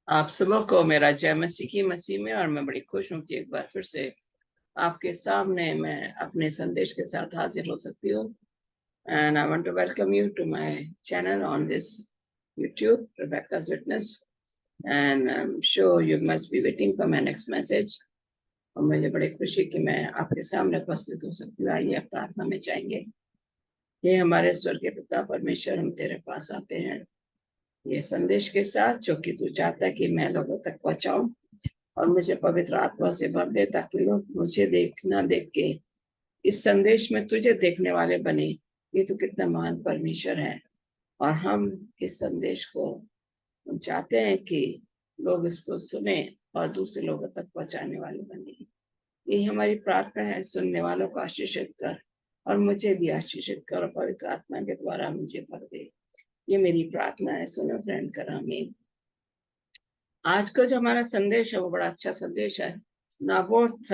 आप सबों को मेरा जय मसीह की मसीह में। और मैं बड़ी खुश हूँ कि एक बार फिर से आपके सामने मैं अपने संदेश के साथ हाजिर हो सकती हूँ। And I want to welcome you to my channel on this YouTube Rebecca's witness. And I am sure you must be waiting for my next message. और मुझे बड़ी खुशी कि मैं आपके सामने उपस्थित हो सकती हूँ। आइए प्रार्थना में जाएंगे। ये हमारे स्वर्गीय पिता परमेश्वर, हम तेरे पास आते हैं ये संदेश के साथ जो कि तू चाहता है कि मैं लोगों तक पहुंचाऊं, और मुझे पवित्र आत्मा से भर दे ताकि लोग मुझे देख के इस संदेश में तुझे देखने वाले बने। ये तो कितना महान परमेश्वर है। और हम इस संदेश को चाहते हैं कि लोग इसको सुने और दूसरे लोगों तक पहुंचाने वाले बने। ये हमारी प्रार्थना है। सुनने वालों को आशीषित कर और मुझे भी आशीषित कर और पवित्र आत्मा के द्वारा मुझे भर दे। ये मेरी प्रार्थना है। सुनो ग्रहण कर। आमीन। आज का जो हमारा संदेश है वो बड़ा अच्छा संदेश है। नाबोत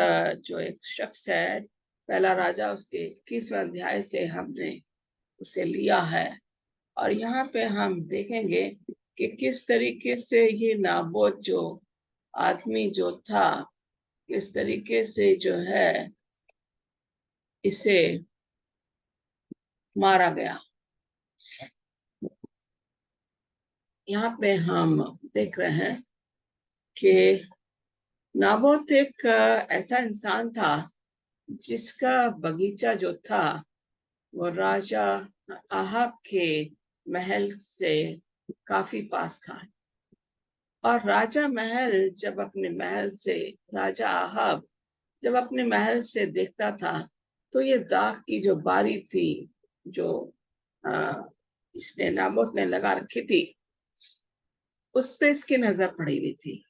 जो एक शख्स है, पहला राजा उसके 21वें अध्याय से हमने उसे लिया है। और यहाँ पे हम देखेंगे कि किस तरीके से ये नाबोत जो आदमी जो था, किस तरीके से जो है इसे मारा गया। यहाँ पे हम देख रहे हैं कि नाबोत एक ऐसा इंसान था जिसका बगीचा जो था वो राजा आहाब के महल से काफी पास था। और राजा महल जब अपने महल से राजा आहाब जब अपने महल से देखता था तो ये दाग की जो बारी थी जो इसने नाबोत ने लगा रखी थी, उस पे इसकी नजर पड़ी हुई थी।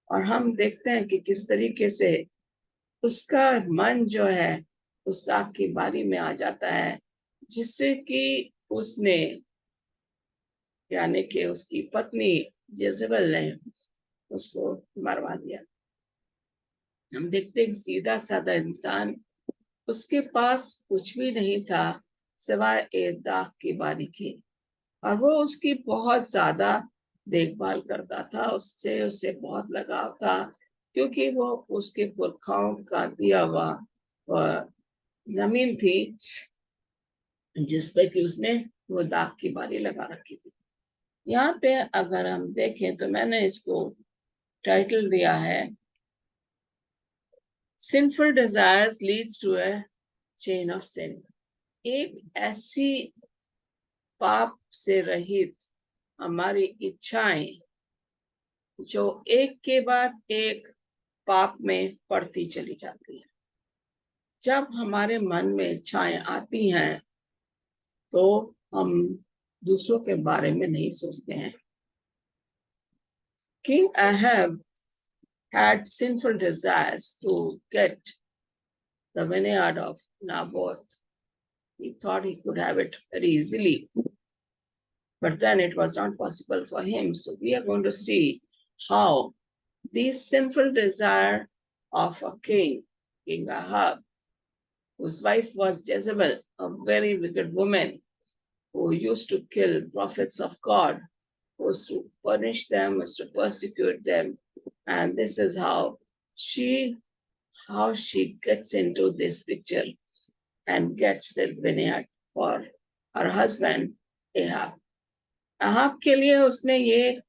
और हम देखते हैं कि किस तरीके से उसका मन जो है उस दाग की बारी में आ जाता है, जिससे कि उसने यानी कि उसकी पत्नी जेजेबेल ने उसको मरवा दिया। हम देखते हैं सीधा साधा इंसान, उसके पास कुछ भी नहीं था सिवाय एक दाग की बारी की। और वो उसकी बहुत ज्यादा देखभाल करता था, उससे उसे बहुत लगाव था, क्योंकि वो उसके पुरखाओं का दिया हुआ जमीन थी जिसपे कि उसने वो दाग की बारी लगा रखी थी। यहाँ पे अगर हम देखें तो मैंने इसको टाइटल दिया है sinful desires leads to a chain of sin. एक ऐसी पाप से रहित हमारी इच्छाएं जो एक के बाद एक पाप में पड़ती चली जाती है। जब हमारे मन में इच्छाएं आती हैं तो हम दूसरों के बारे में नहीं सोचते हैं। King Ahab had sinful desires to get the vineyard of Naboth. He thought he could have it very easily, but then it was not possible for him. So we are going to see how these sinful desire of a king, King Ahab, whose wife was Jezebel, a very wicked woman who used to kill prophets of God, was to punish them, was to persecute them. And this is she how she gets into this picture and gets the vineyard for her husband Ahab. Ahab के लिए उसने ये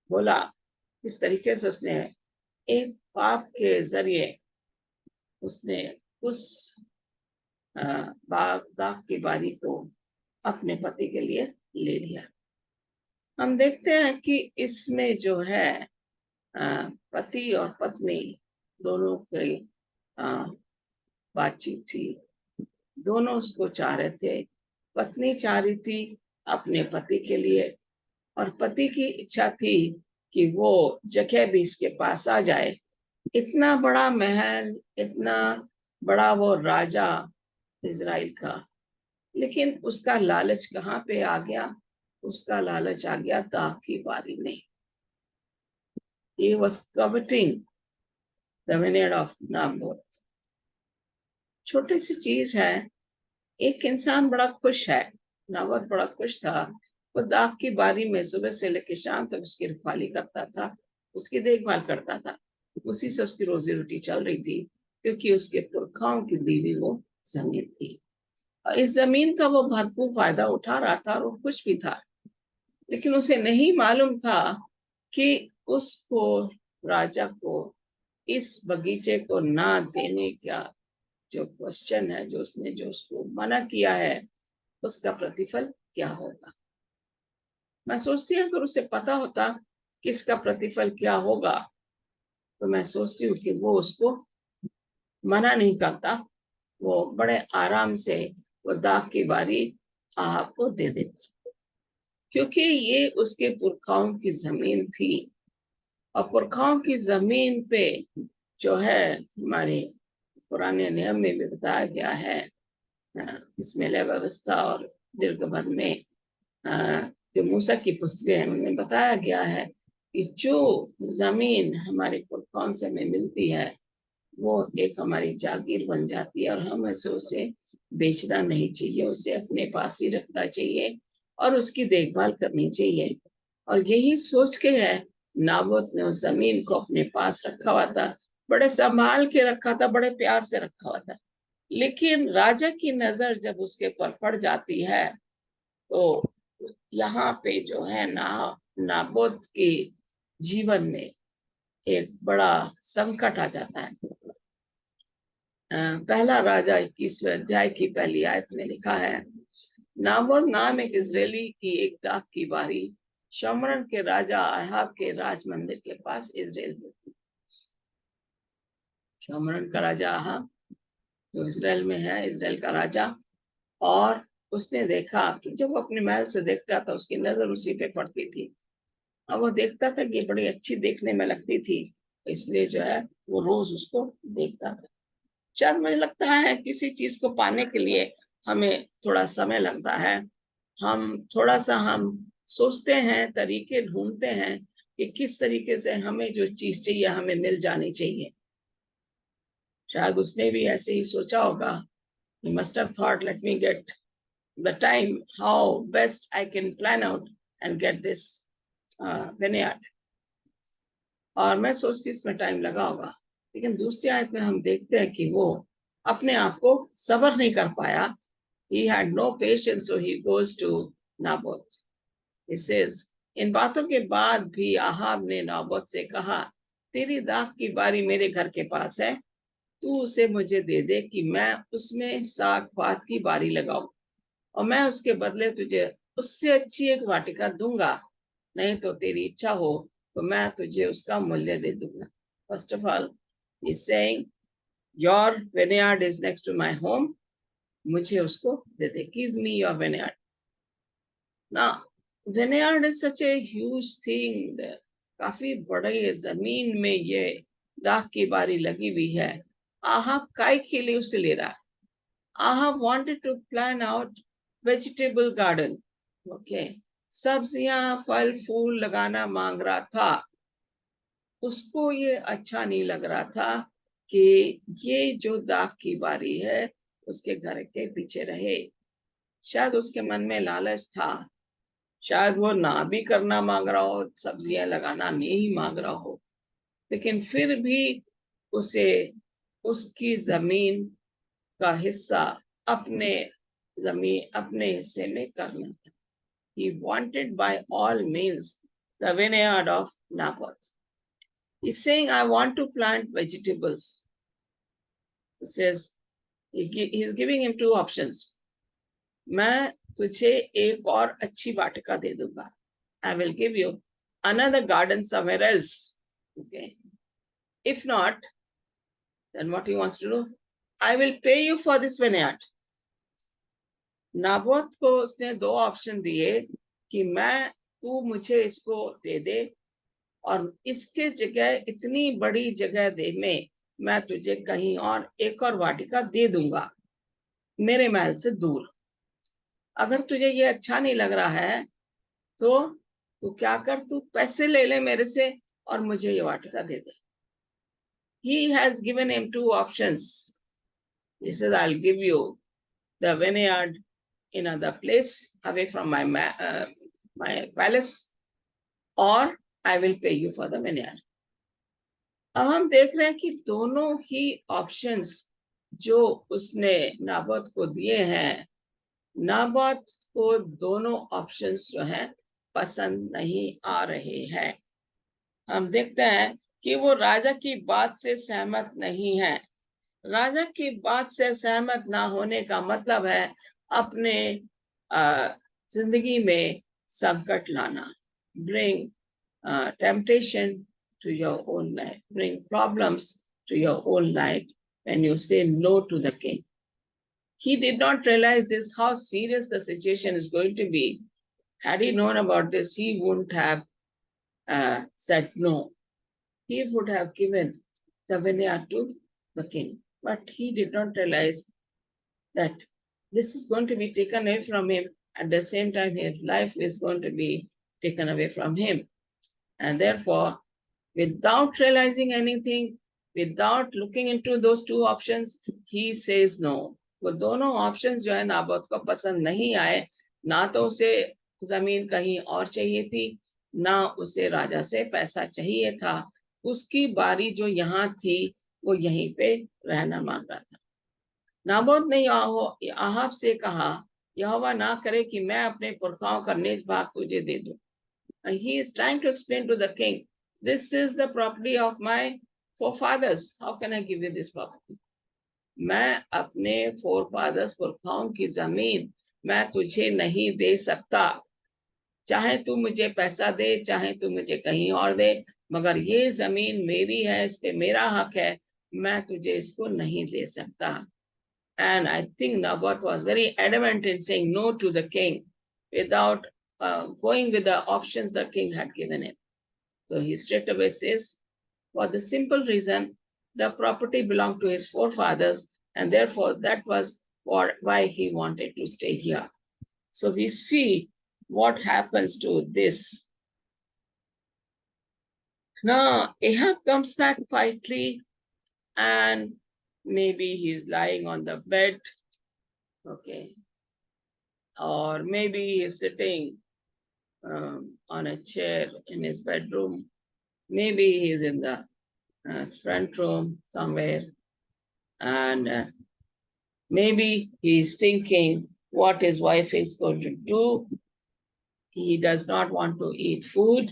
बोला, इस तरीके से उसने एक पाप के जरिए उसने उस दाग की बारी को अपने पति के लिए ले लिया। हम देखते हैं कि इसमें जो है पति और पत्नी दोनों की बातचीत थी। दोनों उसको चाह रहे थे। पत्नी चाह रही थी अपने पति के लिए, और पति की इच्छा थी कि वो जगह भी इसके पास आ जाए। इतना बड़ा महल, इतना बड़ा वो राजा इजराइल का, लेकिन उसका लालच कहाँ पे आ गया? उसका लालच आ गया दाग की बारी में। He was coveting the vineyard of Naboth। छोटी सी चीज है। एक इंसान बड़ा खुश है, नाबोत बड़ा खुश था वो दाग की बारी में सुबह से लेकर शाम तक उसकी रखवाली करता था, उसकी देखभाल करता था। उसी से उसकी रोजी रोटी चल रही थी, क्योंकि उसके पुरखाओं की दी हुई वो जमीन थी, और इस जमीन का वो भरपूर फायदा उठा रहा था और वो खुश भी था। लेकिन उसे नहीं मालूम था कि उसको, राजा को, इस बगीचे को ना देने का जो क्वेश्चन है, जो उसको मना किया है, उसका प्रतिफल क्या होगा। मैं सोचती हूँ अगर उसे पता होता कि इसका प्रतिफल क्या होगा, तो मैं सोचती हूँ कि वो उसको मना नहीं करता, वो बड़े आराम से वो दाग की बारी आपको दे देता, क्योंकि ये उसके पुरखाओं की जमीन थी। और पुरखाओं की जमीन पे जो है, हमारे पुराने नियम में भी बताया गया है, इसमें लय व्यवस्था और दीर्घवन में, जो मूसा की पुस्तकें हैं उनमें बताया गया है कि जो जमीन हमारे पुरखाओं से हमें मिलती है, वो एक हमारी जागीर बन जाती है, और हम ऐसे उसे बेचना नहीं चाहिए, उसे अपने पास ही रखना चाहिए और उसकी देखभाल करनी चाहिए। और यही सोच के है नाबोत ने उस जमीन को अपने पास रखा हुआ था, बड़े संभाल के रखा था, बड़े प्यार से रखा हुआ था। लेकिन राजा की नजर जब उसके पर पड़ जाती है, तो यहाँ पे जो है नाबोत के जीवन में एक बड़ा संकट आ जाता है। पहला राजा 21वें अध्याय की पहली आयत में लिखा है, नाबोत नाम एक इजरायली की एक दाख की बारी शमरन के राजा अहाब के राज मंदिर के पास इजराइल में थी। शमरन का राजा अहाब जो इजराइल में है, इजराइल का राजा, और उसने देखा कि जब वो अपने महल से देखता था उसकी नजर उसी पे पड़ती थी। अब वो देखता था कि बड़ी अच्छी देखने में लगती थी, इसलिए जो है वो रोज उसको देखता था। शायद मुझे लगता है किसी चीज को पाने के लिए हमें थोड़ा समय लगता है, हम सोचते हैं, तरीके ढूंढते हैं कि किस तरीके से हमें जो चीज चाहिए हमें मिल जानी चाहिए। शायद उसने भी ऐसे ही सोचा होगा, he must have thought, let me get the time how best I can plan out and get this vineyard। और मैं सोचती इसमें टाइम लगा होगा। लेकिन दूसरी आयत में हम देखते हैं कि वो अपने आप को सब्र नहीं कर पाया। He had no patience, so he goes to Naboth. He says, इन बातों के बाद भी आहाब ने नाबोत से कहा, तेरी दाख की बारी मेरे घर के पास है, तू उसे मुझे दे दे कि मैं उसमें साग पात की बारी लगाऊं, और मैं उसके बदले तुझे उससे अच्छी एक वाटिका दूंगा, नहीं तो तेरी इच्छा हो तो मैं तुझे उसका मूल्य दे दूंगा। First of all he saying, your vineyard is next to my home, मुझे उसको दे दे, गिव मी योर विनयार्ड। ना vineyard is such a huge thing, काफी बड़ी जमीन में ये दाख की बारी लगी हुई है। आहाब काय के लिए उसे ले रहा है? Ahab wanted to plan out vegetable garden, okay, सब्जियां फल फूल लगाना मांग रहा था। उसको ये अच्छा नहीं लग रहा था कि ये जो दाग की बारी है उसके घर के पीछे रहे। शायद उसके मन में लालच था, शायद वो ना भी करना मांग रहा हो, सब्जियां लगाना नहीं मांग रहा हो, लेकिन फिर भी उसे उसकी जमीन का हिस्सा अपने अपने हिस्से में करना था। He wanted by all means the vineyard of Naboth. He's saying, I want to plant vegetables. He says, he's giving him two options. मैं तुझे एक और अच्छी वाटिका दे दूंगा, I will give you another garden somewhere else. Okay. If not, then what he wants to do, I will pay you for this vineyard. Naboth को उसने दो option दिए कि तू मुझे इसको दे दे, और इसके जगह इतनी बड़ी जगह दे में मैं तुझे कहीं और एक और वाटिका दे दूंगा मेरे महल से दूर। अगर तुझे ये अच्छा नहीं लग रहा है तो तू क्या कर, तू पैसे ले ले मेरे से और मुझे ये वाटिका दे दे। He has given him two options. He says, I'll give you the vineyard in another place away from my my palace or I will pay you for the vineyard. अब हम देख रहे हैं कि दोनों ही ऑप्शंस जो उसने नाबोत को दिए हैं, नाबोत को दोनों ऑप्शंस जो हैं पसंद नहीं आ रहे हैं। हम देखते हैं कि वो राजा की बात से सहमत नहीं है। राजा की बात से सहमत ना होने का मतलब है अपने जिंदगी में संकट लाना, bring temptation to your own life, bring problems to your own life when you say no to the king. He did not realize this, how serious the situation is going to be. Had he known about this, he wouldn't have said no. He would have given the vineyard to the king. But he did not realize that this is going to be taken away from him. At the same time, his life is going to be taken away from him. And therefore, without realizing anything, without looking into those two options, he says no. वो दोनों options जो है Naboth को पसंद नहीं आए। ना तो उसे जमीन कहीं और चाहिए थी, ना उसे राजा से पैसा चाहिए था। उसकी बारी जो यहाँ थी वो यहीं पे रहना मांग रहा था। नाबोत ने आहाब से कहा, यहोवा ना करे कि मैं अपने पुरखाओं का निज भाग तुझे दे दूं। And he is trying to explain to the king, this is the property of my forefathers. How can I give you this property? मैं अपने forefathers पुरखाओं की जमीन मैं तुझे नहीं दे सकता। चाहे तू मुझे पैसा दे, चाहे तू मुझे कहीं और दे, मगर ये जमीन मेरी है, इस पे मेरा हक है, मैं तुझे इसको नहीं दे सकता। And I think Naboth was very adamant in saying no to the king without going with the options the king had given him. So he straight away says, for the simple reason, the property belonged to his forefathers, and therefore that was why he wanted to stay here. So we see what happens to this. Now Ahab comes back quietly, and maybe he's lying on the bed, okay, or maybe he's sitting on a chair in his bedroom. Maybe he's in the front room somewhere, and maybe he's thinking what his wife is going to do. He does not want to eat food.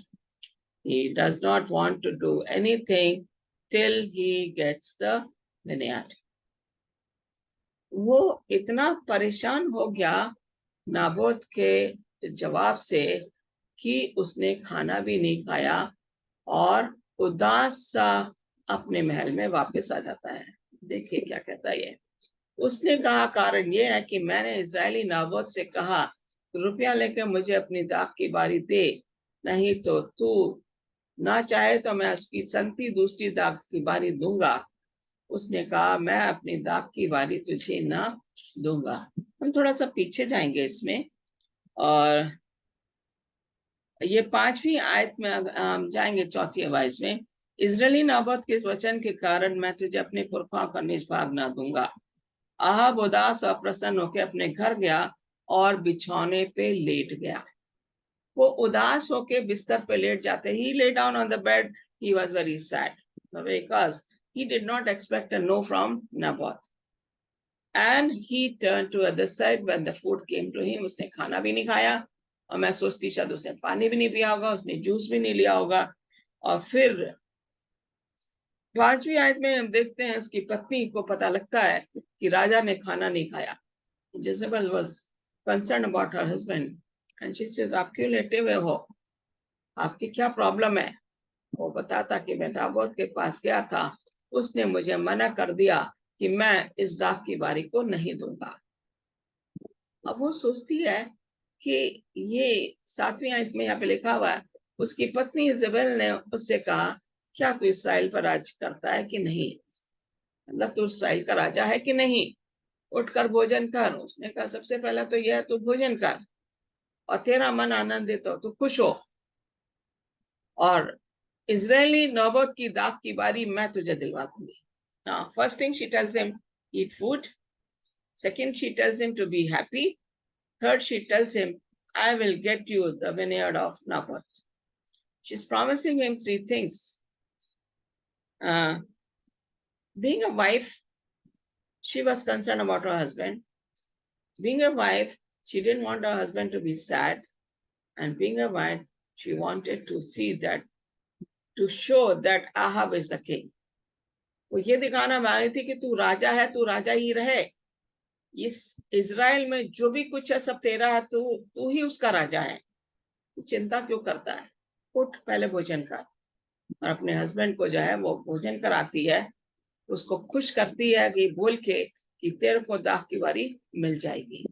He does not want to do anything till he gets the vineyard. वो इतना परेशान हो गया Naboth के जवाब से कि उसने खाना भी नहीं खाया और उदास सा अपने महल में वापस आ जाता है। देखिए क्या कहता है ये। उसने कहा, कारण ये है कि मैंने इजरायली नाबोत से कहा, रुपया लेकर मुझे अपनी दाख की बारी दे, नहीं तो तू ना चाहे तो मैं उसकी संगति दूसरी दाख की बारी दूंगा। उसने कहा, मैं अपनी दाख की बारी तुझे ना दूंगा। हम थोड़ा सा पीछे जाएंगे इसमें, और ये 5वीं आयत में हम जाएंगे, 4थी आवाज में। इजरायली नाबोत के वचन के कारण मैं तुझे अपने पुरखाओं का निज भाग ना दूंगा। आहाब उदास और प्रसन्न होकर अपने घर गया और बिछौने पे लेट गया। वो उदास होके बिस्तर पे लेट जाते ही, lay down on the bed, he was very sad because he did not expect a no from Naboth. And he turned to other side when the food came to him. उसने खाना भी नहीं खाया, और मैं सोचती शायद उसने पानी भी नहीं पिया होगा, उसने जूस भी नहीं लिया होगा। और फिर 5वीं आयत में हम देखते हैं उसकी पत्नी को पता लगता है कि राजा ने खाना नहीं खाया। Jezebel was concerned about her husband, and she says, आप क्यों लेटे हुए हो, आपकी क्या प्रॉब्लम है? वो बताता कि मैं नाबोत के पास गया था, उसने मुझे मना कर दिया कि मैं इस दाख की बारी को नहीं दूंगा। अब वो सोचती है कि ये 7वीं आयत में यहाँ पे लिखा हुआ है, उसकी पत्नी इजेबेल ने उससे कहा, क्या तू इसराइल पर राज करता है कि नहीं? मतलब तू इसराइल का राजा है कि नहीं? उठकर भोजन कर। उसने कहा, सबसे पहला तो यह है तू भोजन कर, और तेरा मन आनंदित हो, तू खुश हो, और इजरायली नाबोत की दाख की बारी मैं तुझे दिलवा दूंगी। First thing she tells him, eat food. Second, she tells him to be happy. Third, she tells him, I will get you the vineyard of Naboth. She's promising him three things. Being a wife, she was concerned about her husband. Being a wife, she didn't want her husband to be sad. And being a wife, she wanted to see that, to show that Ahab is the king. वो ये दिखाना चाह रही थी कि तू राजा है, तू राजा ही रहे. इस इजराइल में जो भी कुछ है सब तेरा है, तू ही उसका राजा है. तू चिंता क्यों करता है? उठ, पहले भोजन कर. और अपने हस्बैंड को जो है वो भोजन कराती है, उसको खुश करती है कि बोल के कि तेरे को दाख की बारी मिल जाएगी.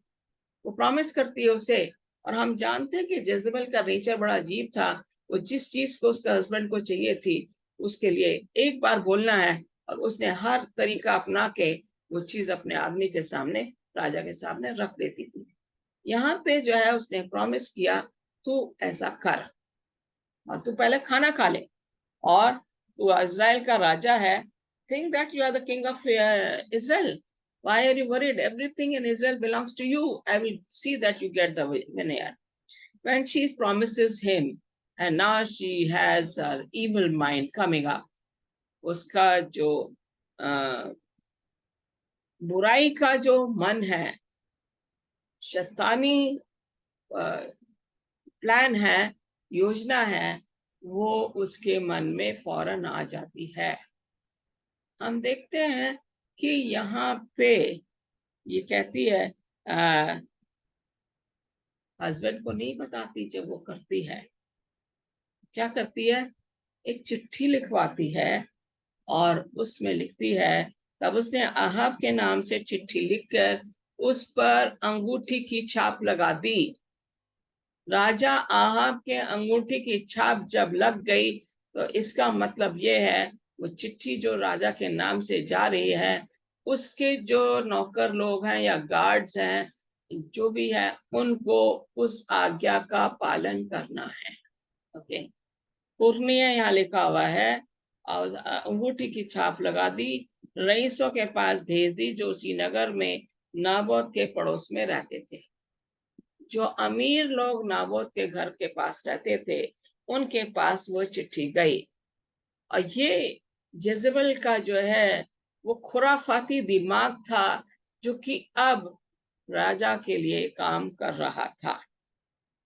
वो प्रॉमिस करती है उसे. और हम जानते हैं कि जेजबेल का नेचर बड़ा अजीब था. वो जिस चीज को उसका हस्बैंड को चाहिए थी, उसके लिए एक बार बोलना है, और उसने हर तरीका अपना के वो चीज अपने आदमी के सामने, राजा के सामने रख देती थी. यहाँ पे जो है उसने प्रॉमिस किया, तू ऐसा कर, और तू पहले खाना खा ले, और तू इजराइल का राजा है. Think that you are the king of Israel. Why are you worried? Everything in Israel belongs to you. I will see that you get the vineyard. When she promises him, and now she has an evil mind coming up. उसका जो बुराई का जो मन है, शैतानी plan है, योजना है, वो उसके मन में फौरन आ जाती है. हम देखते हैं कि यहाँ पे ये कहती है, हस्बैंड को नहीं बताती जब वो करती है. क्या करती है? एक चिट्ठी लिखवाती है और उसमें लिखती है. तब उसने अहाब के नाम से चिट्ठी लिखकर उस पर अंगूठी की छाप लगा दी. राजा अहाब के अंगूठी की छाप जब लग गई तो इसका मतलब ये है, वो चिट्ठी जो राजा के नाम से जा रही है, उसके जो नौकर लोग हैं या गार्ड्स हैं, जो भी है, उनको उस आज्ञा का पालन करना है. ओके, पूर्णिया यहाँ लिखा हुआ है, और अंगूठी की छाप लगा दी, रईसों के पास भेज दी जो उसी नगर में नाबोत के पड़ोस में रहते थे. जो अमीर लोग नाबोत के घर के पास रहते थे, उनके पास वो चिट्ठी गई. और ये जेजबेल का जो है वो खुराफाती दिमाग था, जो कि अब राजा के लिए काम कर रहा था.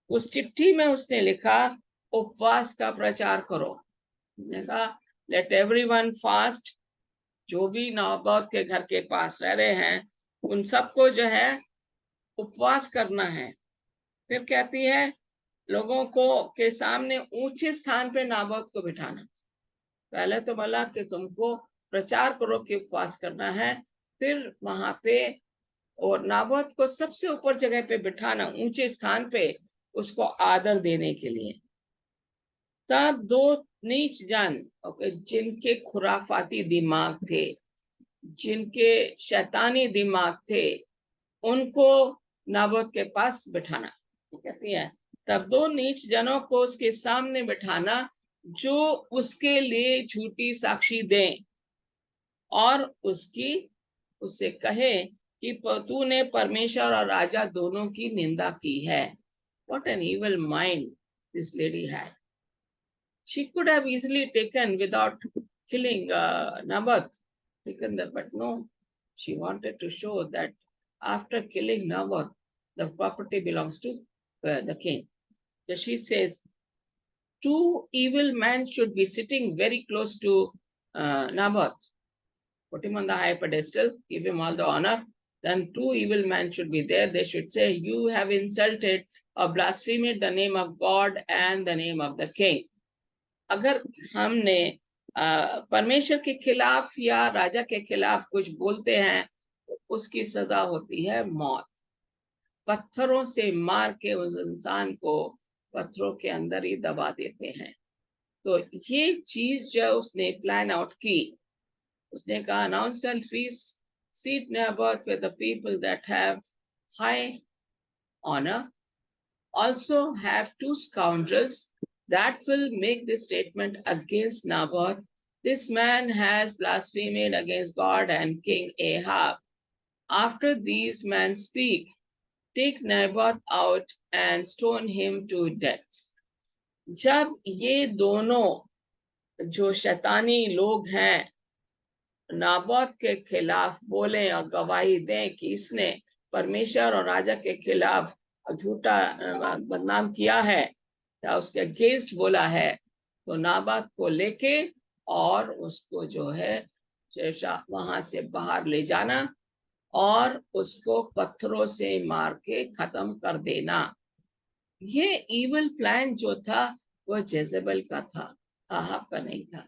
उस चिट्ठी में उसने लिखा, उपवास का प्रचार करो. कहा, लेट एवरीवन फास्ट. जो भी नाबोत के घर के पास रह रहे हैं, उन सबको जो है उपवास करना है. फिर कहती है, लोगों को के सामने ऊंचे स्थान पे नाबोत को बिठाना. पहले तो बोला कि तुमको प्रचार करो कि उपवास करना है, फिर वहां पे और नाबोत को सबसे ऊपर जगह पे बिठाना, ऊंचे स्थान पे, उसको आदर देने के लिए. तब दो नीच जन, जिनके खुराफाती दिमाग थे, जिनके शैतानी दिमाग थे, उनको नाबोत के पास बिठाना. कहती है, तब दो नीच जनों को उसके सामने बिठाना जो उसके लिए झूठी साक्षी दें, और उससे कहे कि तूने परमेश्वर और राजा दोनों की निंदा की है. What an evil mind this lady had. She could have easily taken without killing Naboth, but no, she wanted to show that after killing Naboth, the property belongs to the king. So she says, two evil men should be sitting very close to Naboth. Put him on the high pedestal, give him all the honor. Then two evil men should be there. They should say, you have insulted or blasphemed the name of God and the name of the king. अगर हमने परमेश्वर के खिलाफ या राजा के खिलाफ कुछ बोलते हैं, तो उसकी सजा होती है मौत. पत्थरों से मार के उस इंसान को पत्थरों के अंदर ही दबा देते हैं. तो ये चीज जो उसने प्लान आउट की, उसने कहा, now selfish seat Naboth with the people that have high honor, also have two scoundrels that will make this statement against Naboth. This man has blasphemed against God and King Ahab. After these men speak, take Naboth out and stone him to death. जब ये दोनों जो शैतानी लोग हैं Naboth के खिलाफ बोले और गवाही दें कि इसने परमेश्वर और राजा के खिलाफ झूठा बदनाम किया है या उसके अगेंस्ट बोला है, तो नाबात को लेके और उसको जो है वहां से बाहर ले जाना और उसको पत्थरों से मार के खत्म कर देना। ये इविल प्लान जो था वो जेजेबल का था, आहाब का नहीं था।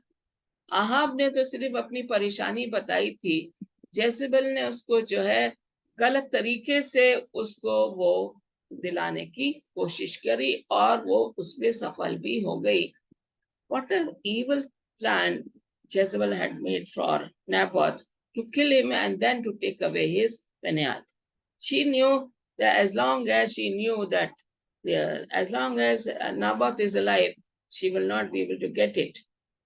आहाब ने तो सिर्फ अपनी परेशानी बताई थी, जेजेबल ने उसको जो है गलत तरीके से उसको वो दिलाने की कोशिश करी और वो उसमें सफल भी हो गई। What an evil plan Jezebel had made for Naboth to kill him and then to take away his vineyard. She knew that as long as she knew that as long as Naboth is alive, she will not be able to get it.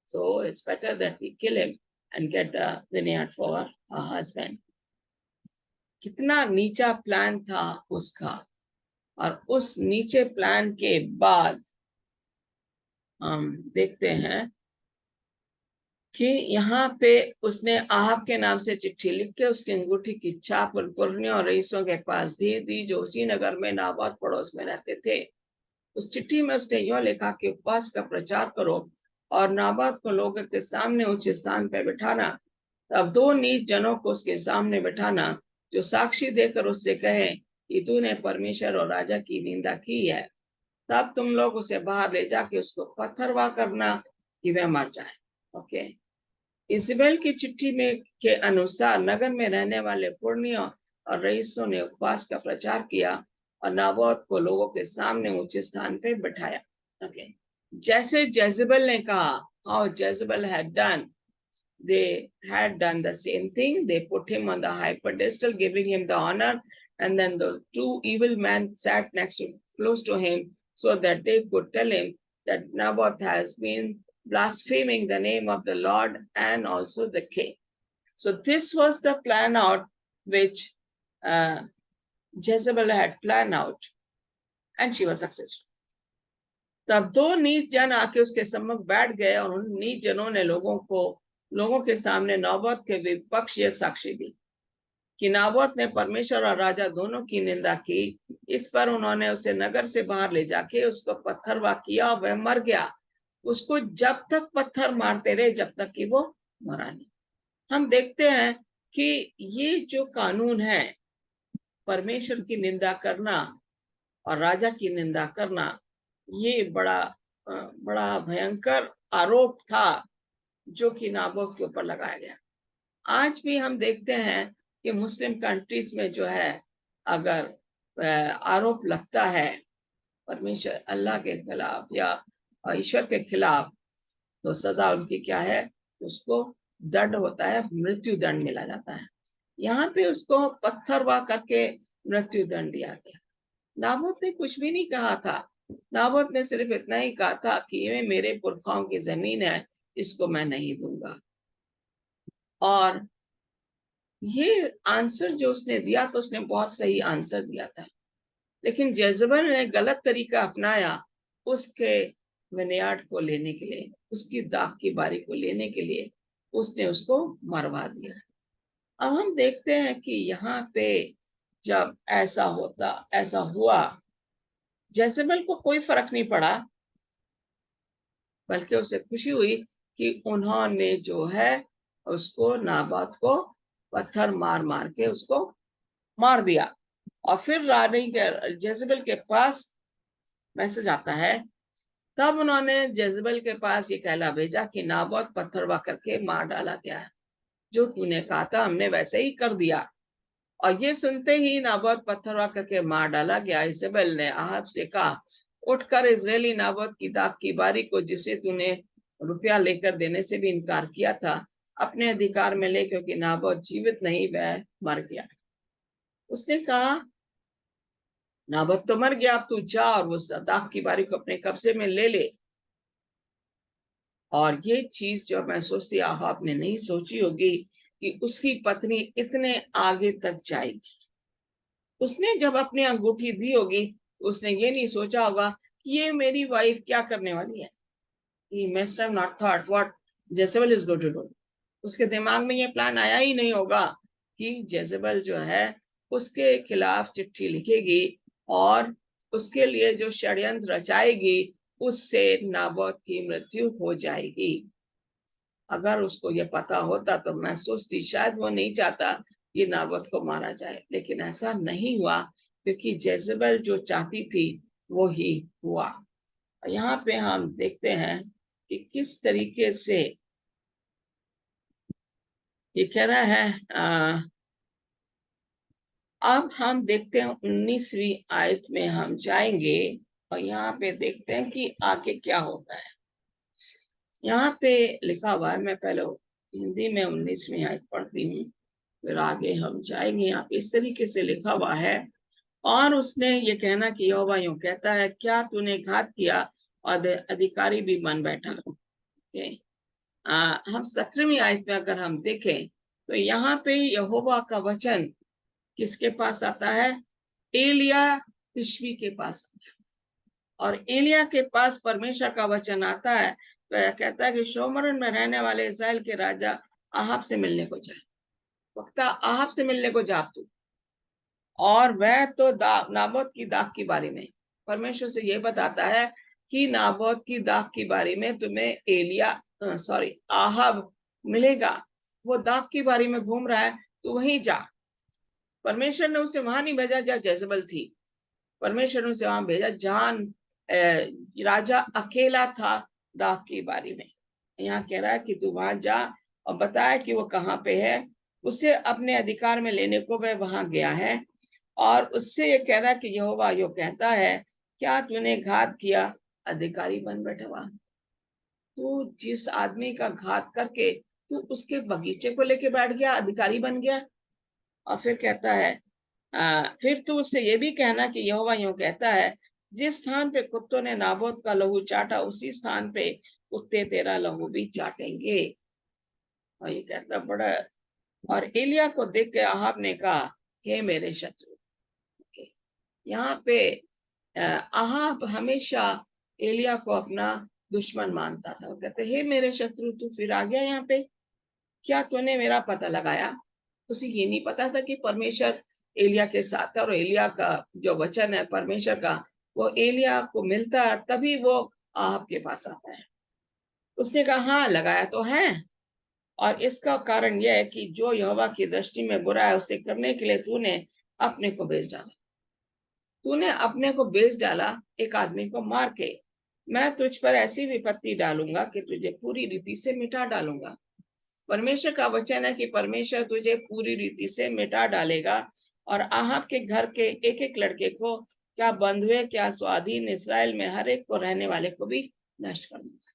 So it's better that we kill him and get the vineyard for her husband. कितना नीचा plan था उसका, और उस नीचे plan के बाद हम देखते हैं कि यहाँ पे उसने आहाब के नाम से चिट्ठी लिख के उसकी अंगूठी की छाप और पुरनियों और रईसों के पास भेज दी जो उसी नगर में नाबोत पड़ोस में रहते थे। उस चिट्ठी में उसने यह लिखा कि उपवास का प्रचार करो और नाबोत को लोगों के सामने ऊंचे स्थान पर बिठाना। तब दो नीच जनों को उसके सामने बिठाना जो साक्षी देकर उससे कहे कि तूने परमेश्वर और राजा की निंदा की है। तब तुम लोग उसे बाहर ले जाके उसको पत्थरवाह करना कि वह मर जाए। ओके, इजबेल की चिट्ठी में के अनुसार नगर में रहने वाले पुरनियों और रईसों ने उपवास का प्रचार किया और नाबोत को लोगों के सामने ऊंचे स्थान पे बिठाया। ओके, जैसे जेजेबल ने कहा, how Jezebel had done, they had done the same thing. They put him on the high pedestal, giving him the honor, and then the two evil men sat next to close to him so that they could tell him that Naboth has been blaspheming the name of the Lord and also the king. So this was the plan out which Jezebel had planned out, and she was successful. तब दो नीच जन आके उसके सम्मुख बैठ गए और उन नीच जनों ने लोगों के सामने नाबोत के विपक्ष ये साक्षी दी कि नाबोत ने परमेश्वर और राजा दोनों की निंदा की। इस पर उन्होंने उसे नगर से बाहर ले जाके उसको पत्थरवाह किया और वह मर गया। उसको जब तक पत्थर मारते रहे जब तक कि वो मरा नहीं। हम देखते हैं कि ये जो कानून है, परमेश्वर की निंदा करना और राजा की निंदा करना, ये बड़ा भयंकर आरोप था जो कि नाबोत के ऊपर लगाया गया। आज भी हम देखते हैं कि मुस्लिम कंट्रीज में जो है अगर आरोप लगता है परमेश्वर अल्लाह के खिलाफ या ईश्वर के खिलाफ, तो सजा उनकी क्या है, उसको दंड होता है, मृत्यु दंड मिला जाता है। यहाँ पे उसको पत्थरवाह करके मृत्यु दंड दिया गया। नाबोत ने कुछ भी नहीं कहा था। नाबोत ने सिर्फ इतना ही कहा था कि ये मेरे पुरखाओं की जमीन है, इसको मैं नहीं दूंगा। और ये आंसर जो उसने दिया तो उसने बहुत सही आंसर दिया था, लेकिन जेजबल ने गलत तरीका अपनाया उसके विनयार्ड को लेने के लिए, उसकी दाख की बारी को लेने के लिए उसने उसको मरवा दिया। अब हम देखते हैं कि यहाँ पे जब ऐसा हुआ, जेजबल को कोई फर्क नहीं पड़ा, बल्कि उसे खुशी हुई कि उन्होंने जो है उसको नाबात को पत्थर मार मार के उसको मार दिया। और फिर रानी के जेजबल के पास मैसेज आता है, तब उन्होंने जेजबल के पास ये कहला भेजा कि नाबोत पत्थरवाह करके मार डाला गया है, जो तूने कहा था हमने वैसे ही कर दिया। और ये सुनते ही नाबोत पत्थरवाह करके मार डाला गया। इजेबेल ने आहाब से कहा, उठकर इजरायली नाबोत की दाख की बारी को, जिसे तूने रुपया लेकर देने से भी इनकार किया था, अपने अधिकार में ले, क्योंकि नाबोत जीवित नहीं, वह मर गया। उसने कहा, नाबोत तो मर गया, अब तू जा और उस दाख की बारी को अपने कब्जे में ले ले। और ये चीज जो मैं सोचती आहाब ने नहीं सोची होगी कि उसकी पत्नी इतने आगे तक जाएगी। उसने जब अपनी अंगूठी दी होगी, उसने ये नहीं सोचा होगा कि ये मेरी वाइफ क्या करने वाली है। He must have not thought what Jezebel is going to do. उसके दिमाग में ये प्लान आया ही नहीं होगा कि जेजेबल जो है उसके खिलाफ चिट्ठी लिखेगी और उसके लिए जो षड्यंत्र रचाएगी उससे नाबोत की मृत्यु हो जाएगी। अगर उसको ये पता होता तो मैं सोचती शायद वो नहीं चाहता कि नाबोत को मारा जाए, लेकिन ऐसा नहीं हुआ क्योंकि जेजेबल जो चाहती थी वो ही हुआ। यहाँ पे हम देखते हैं कि किस तरीके से ये कह रहा है। अब हम देखते हैं 19वीं आयत में हम जाएंगे और यहाँ पे देखते हैं कि आगे क्या होता है। यहाँ पे लिखा हुआ है, मैं पहले हिंदी में 19वीं आयत पढ़ती हूँ, फिर आगे हम जाएंगे। यहाँ पे इस तरीके से लिखा हुआ है, और उसने ये कहना कि यहोवा यूं कहता है, क्या तूने घात किया और अधिकारी भी बन बैठा। हम 17वीं आयत में अगर हम देखें तो यहाँ पे यहोवा का वचन किसके पास आता है? एलिया तिशबी के पास। और एलिया के पास परमेश्वर का वचन आता है तो यह कहता है कि शोमरन में रहने वाले इस्राएल के राजा आहाब से मिलने को जाए। वक्ता आहाब से मिलने को जा तू, और वह तो नाबोत की दाग की बारी में परमेश्वर से यह बताता है कि नाबोत की दाग की बारी में तुम्हें आहाब मिलेगा। वो दाग की बारी में घूम रहा है, तो वहीं जा। परमेश्वर ने उसे वहां नहीं भेजा जहाँ जेजबल थी, परमेश्वर ने उसे वहां भेजा जहां राजा अकेला था दाग की बारी में। यहाँ कह रहा है कि तू वहां जा और बताया कि वो कहाँ पे है। उसे अपने अधिकार में लेने को वह वहां गया है, और उससे ये कह रहा है कि यहोवा यो कहता है, क्या तूने घात किया, अधिकारी बन बैठा वहां। तू जिस आदमी का घात करके तू उसके बगीचे को लेके बैठ गया, अधिकारी बन गया। और फिर कहता है फिर तू उससे ये भी कहना कि यहोवा यूं कहता है, जिस स्थान पे कुत्तों ने नाबोत का लहू चाटा, उसी स्थान पे कुत्ते तेरा लहू भी चाटेंगे। और ये कहता बड़ा। और एलिया को देख के आहाब ने कहा, हे मेरे शत्रु। यहाँ पे आहाब हमेशा एलिया को अपना दुश्मन मानता था। वो कहते, हे मेरे शत्रु, तू फिर आ गया यहाँ पे, क्या तूने मेरा पता लगाया? उसे ये नहीं पता था कि परमेश्वर एलिया के साथ है, और एलिया का जो वचन है परमेश्वर का वो एलिया को मिलता है, तभी वो आहाब के पास आता है। उसने कहा, हाँ लगाया तो है, और इसका कारण यह है कि जो यहोवा की दृष्टि में बुरा है उसे करने के लिए तूने अपने को बेच डाला। तूने अपने को बेच डाला एक आदमी को मार के। मैं तुझ पर ऐसी विपत्ति डालूंगा कि तुझे पूरी रीति से मिटा डालूंगा। परमेश्वर का वचन है कि परमेश्वर तुझे पूरी रीति से मिटा डालेगा, और आहाब के घर के एक एक लड़के को, क्या बंधुए क्या स्वाधीन, इसराइल में हर एक को रहने वाले को भी नष्ट कर दूंगा।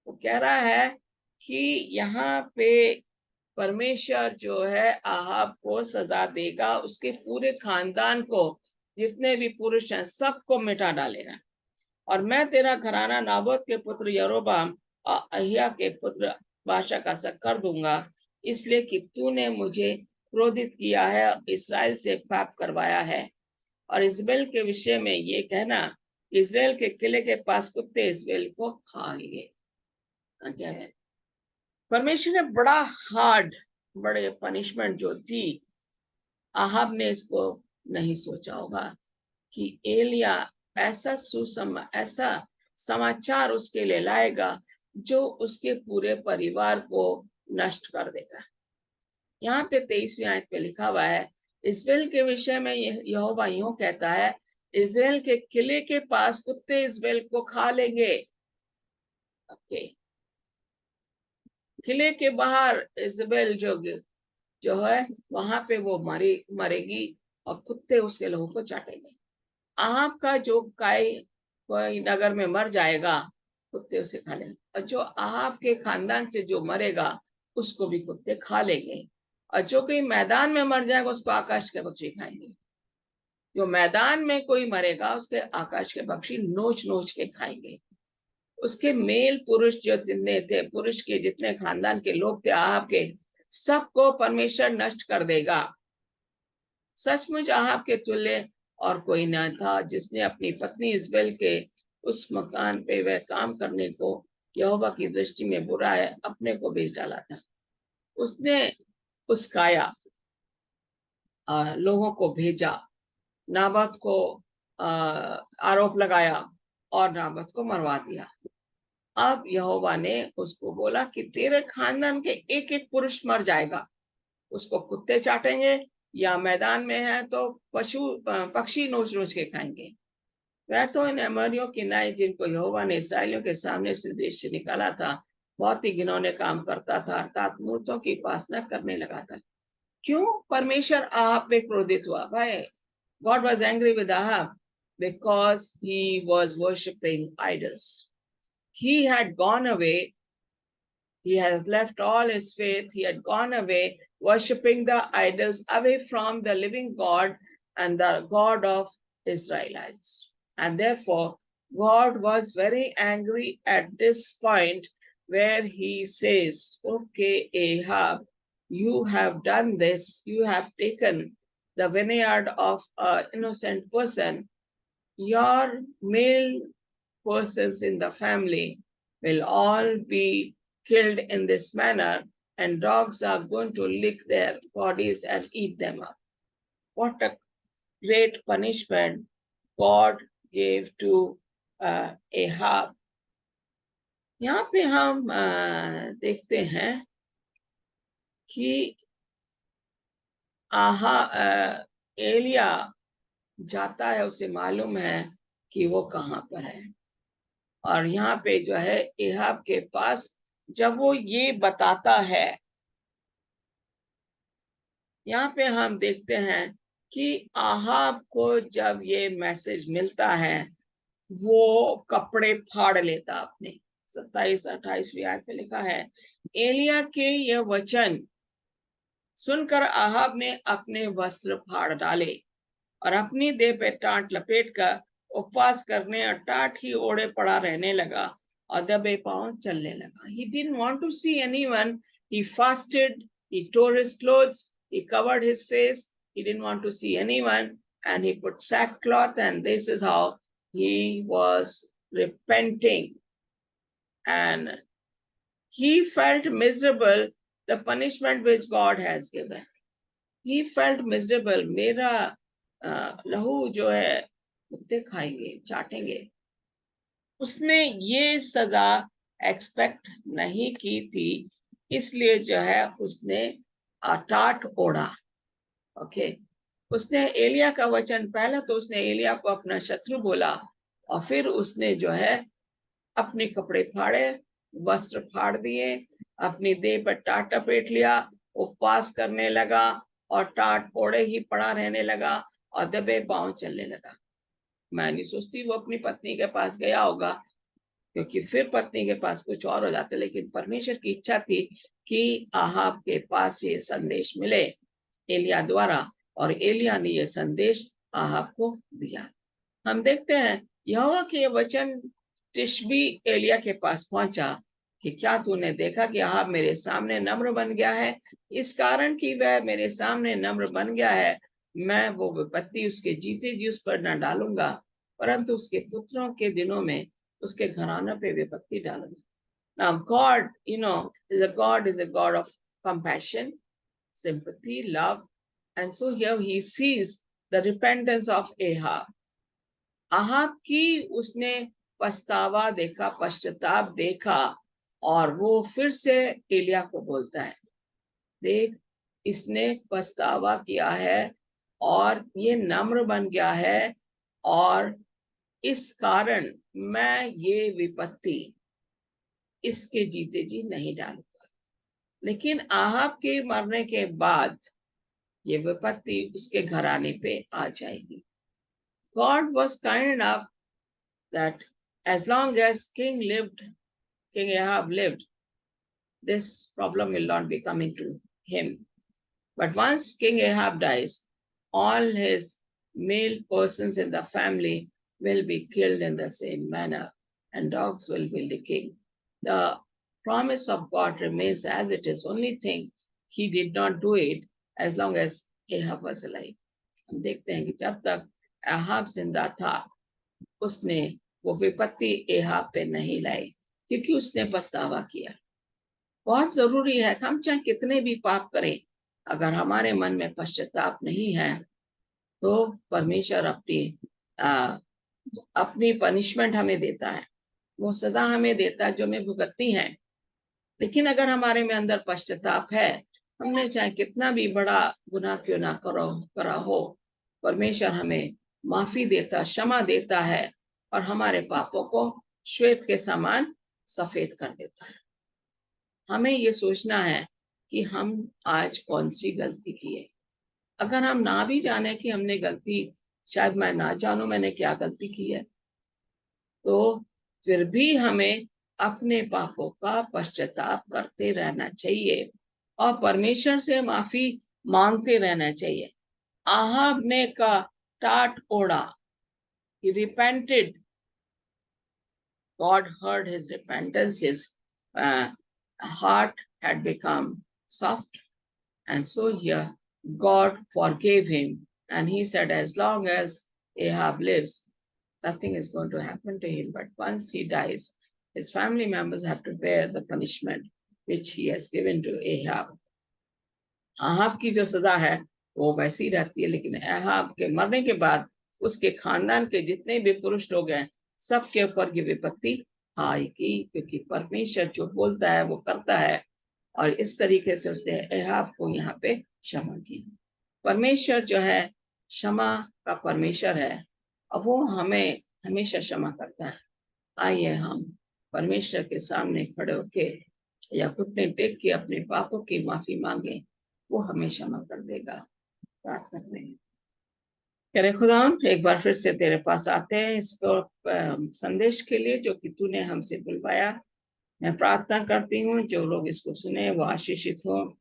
वो कह रहा है कि यहाँ पे परमेश्वर जो है आहाब को सजा देगा, उसके पूरे खानदान को, जितने भी पुरुष हैं सबको मिटा डालेगा। और मैं तेरा घराना नाबोत के पुत्र यरोबाम और अहिया के पुत्र बाशा का सा कर दूंगा, इसलिए कि तूने मुझे क्रोधित किया है और इसराइल से पाप करवाया है। और इस्राएल के विषय में ये कहना, इस्राएल के किले के पास कुत्ते इस्राएल को खाएंगे। क्या है, परमेश्वर ने बड़ा हार्ड, बड़े पनिशमेंट जो थी, आहाब ने इसको नहीं सोचा होगा कि एलिया ऐसा समाचार उसके लिए लाएगा जो उसके पूरे परिवार को नष्ट कर देगा। यहाँ पे 23वीं आयत पे लिखा हुआ है, इस्राएल के विषय में यहोवा यूं कहता है, इस्राएल के किले के पास कुत्ते इस्राएल को खा लेंगे। ओके, किले के बाहर इजबेल जो है वहां पे वो मरेगी और कुत्ते उसके लहू को चाटेंगे। आहाब का जो कोई नगर में मर जाएगा, कुत्ते उसे खा लेंगे, और जो आहाब के खानदान से जो मरेगा उसको भी कुत्ते खा लेंगे, और जो कोई मैदान में मर जाएगा उसको आकाश के पक्षी खाएंगे। जो मैदान में कोई मरेगा उसके आकाश के पक्षी नोच नोच के खाएंगे। उसके मेल पुरुष जो जितने थे, पुरुष के जितने खानदान के लोग थे आहाब के, सबको परमेश्वर नष्ट कर देगा। सचमुच आहाब के तुल्य और कोई न था, जिसने अपनी पत्नी इजबेल के उस मकान पे वह काम करने को यहोवा की दृष्टि में बुरा है अपने को बेच डाला था। उसने उस्काया, लोगों को भेजा, नाबत को आरोप लगाया और नाबत को मरवा दिया। अब यहोवा ने उसको बोला कि तेरे खानदान के एक एक पुरुष मर जाएगा, उसको कुत्ते चाटेंगे या मैदान में है तो पक्षी नोच नोच के खाएंगे। वह तो इन अमोरियों की नाई, जिनको यहोवा ने इसराइलियों के सामने से देश से निकाला था, बहुत ही घिनौने काम करता था, अर्थात मूर्तों की उपासना करने लगा था। क्यों परमेश्वर आहाब पे क्रोधित हुआ? भाई, God was angry with Ahab because he was worshipping idols. He had gone away. He had left all his faith. He had gone away worshipping the idols, away from the living God and the God of Israelites. And therefore, God was very angry at this point where he says, okay, Ahab, you have done this. You have taken the vineyard of an innocent person. Your male persons in the family will all be killed in this manner, and dogs are going to lick their bodies and eat them up. What a great punishment God gave to Ahab. यहाँ पे हम देखते हैं कि एलिया जाता है, उसे मालूम है कि वो कहाँ पर है, और यहाँ पे जो है एहाब के पास जब वो ये बताता है, यहाँ पे हम देखते हैं कि आहाब को जब ये मैसेज मिलता है, वो कपड़े फाड़ लेता अपने। 27-28वीं आयत में लिखा है, एलिया के ये वचन सुनकर आहाब ने अपने वस्त्र फाड़ डाले और अपनी देह पे टाट लपेट कर उपवास करने और टाट ही ओढ़े पड़ा रहने लगा और दबे पांव चलने लगा। He didn't want to see anyone. He fasted. He tore his clothes. He covered his face. He didn't want to see anyone, and he put sackcloth, and this is how he was repenting. And he felt miserable the punishment which God has given. He felt miserable. मेरा लहू जो है कुत्ते खाएंगे, चाटेंगे। उसने ये सजा expect नहीं की थी, इसलिए जो है उसने टाट ओढ़ा। ओके, उसने एलिया का वचन, पहले तो उसने एलिया को अपना शत्रु बोला और फिर उसने जो है अपने कपड़े फाड़े, वस्त्र फाड़ दिए, अपनी देह पर टाट लपेट लिया, उपवास करने लगा और टाट ओढ़े ही पड़ा रहने लगा और दबे पांव चलने लगा। मैं नहीं सोचती वो अपनी पत्नी के पास गया होगा, क्योंकि फिर पत्नी के पास कुछ और हो जाते, लेकिन परमेश्वर की इच्छा थी कि आहाब के पास ये संदेश मिले एलिया द्वारा, और एलिया ने ये संदेश आहाब को दिया। हम देखते हैं यहोवा के वचन तिशबी एलिया के पास पहुंचा कि क्या तूने देखा कि आहाब मेरे सामने नम्र बन गया है? इस कारण कि वह मेरे सामने नम्र बन गया है, मैं वो विपत्ति उसके जीते जी उस पर न डालूंगा, परंतु उसके पुत्रों के दिनों में उसके घरानों पे विपत्ति डालूंगा। Now God, is a God of compassion, sympathy, love, and so here he sees the repentance of Ahab. Ahab की उसने पछतावा देखा, पश्चाताप देखा, और वो फिर से एलिया को बोलता है, देख इसने पछतावा किया है और ये नम्र बन गया है, और इस कारण मैं ये विपत्ति इसके जीते जी नहीं डालूंगा। लेकिन आहाब के मरने के बाद ये विपत्ति उसके घराने पे आ जाएगी। God was kind enough that as long as King Ahab lived, this problem will not be coming to him. But once King Ahab dies, all his male persons in the family will be killed in the same manner, and dogs will be licking. The promise of God remains as it is. Only thing, he did not do it as long as Ahab was alive. हम देखते हैं कि जब तक एहाब जिंदा था, उसने वो विपत्ति एहाब पे नहीं लाई, क्योंकि उसने पछतावा किया। बहुत जरूरी है कि हम चाहे कितने भी पाप करें, अगर हमारे मन में पश्चाताप नहीं है, तो परमेश्वर अपनी पनिशमेंट हमें देता है, वो सजा हमें देता है जो हमें भुगतनी है। लेकिन अगर हमारे में अंदर पश्चाताप है, हमने चाहे कितना भी बड़ा गुनाह क्यों ना करा हो, परमेश्वर हमें माफी देता, क्षमा देता है, और हमारे पापों को श्वेत के समान सफेद कर देता है। हमें ये सोचना है कि हम आज कौन सी गलती की है। अगर हम ना भी जाने कि हमने गलती, शायद मैं ना जानूं मैंने क्या गलती की है, तो फिर भी हमें अपने पापों का पश्चाताप करते रहना चाहिए और परमेश्वर से माफी मांगते रहना चाहिए। आहाब ने का टाट ओढ़ा, he repented. God heard his repentance. His heart had become soft, and so here God forgave him, and he said, as long as Ahab lives, nothing is going to happen to him. But once he dies, his family members have to bear the punishment which he has given to Ahab. Ahab की जो सजा है वो वैसी रहती है, लेकिन Ahab के मरने के बाद उसके खानदान के जितने भी पुरुष लोग हैं, सबके ऊपर की विपत्ति आएगी, क्योंकि परमेश्वर जो बोलता है वो करता है। और इस तरीके से उसने अहाब को यहाँ पे क्षमा की। परमेश्वर जो है क्षमा का परमेश्वर है, और वो हमें हमेशा क्षमा करता है। आइए हम परमेश्वर के सामने खड़े होके या घुटने टेक के अपने पापों की माफी मांगे, वो हमें क्षमा कर देगा। प्रार्थना करें। तेरे खुदा, एक बार फिर से तेरे पास आते हैं इस संदेश के लिए जो कि तूने हमसे बुलवाया। मैं प्रार्थना करती हूँ जो लोग इसको सुने वो आशीषित हो,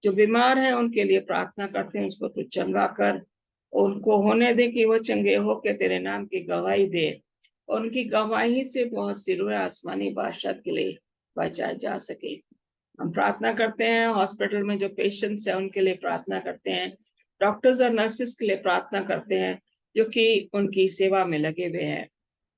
जो बीमार हैं उनके लिए प्रार्थना करते हैं, उसको तू चंगा कर, उनको होने दे कि वो चंगे हो के तेरे नाम की गवाही दे, और उनकी गवाही से बहुत सी रूहें आसमानी बादशाह के लिए बचाए जा सके। हम प्रार्थना करते हैं हॉस्पिटल में जो पेशेंट्स हैं उनके लिए प्रार्थना करते हैं, डॉक्टर्स और नर्सेस के लिए प्रार्थना करते हैं जो कि उनकी सेवा में लगे हुए हैं,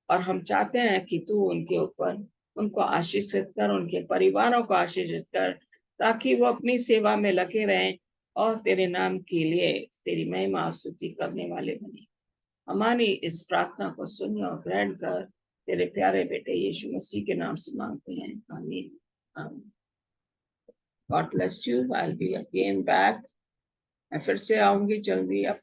और हम चाहते हैं कि तू उनके ऊपर उनको आशीषित कर, उनके परिवारों को आशीषित कर, ताकि वो अपनी सेवा में लगे रहें और तेरे नाम के लिए तेरी महिमा स्तुति करने वाले बने। हमारी इस प्रार्थना को सुन और ग्रहण कर, तेरे प्यारे बेटे यीशु मसीह के नाम से मांगते हैं, आमीन। God bless you. I'll be again back. मैं फिर से आऊंगी जल्दी अपने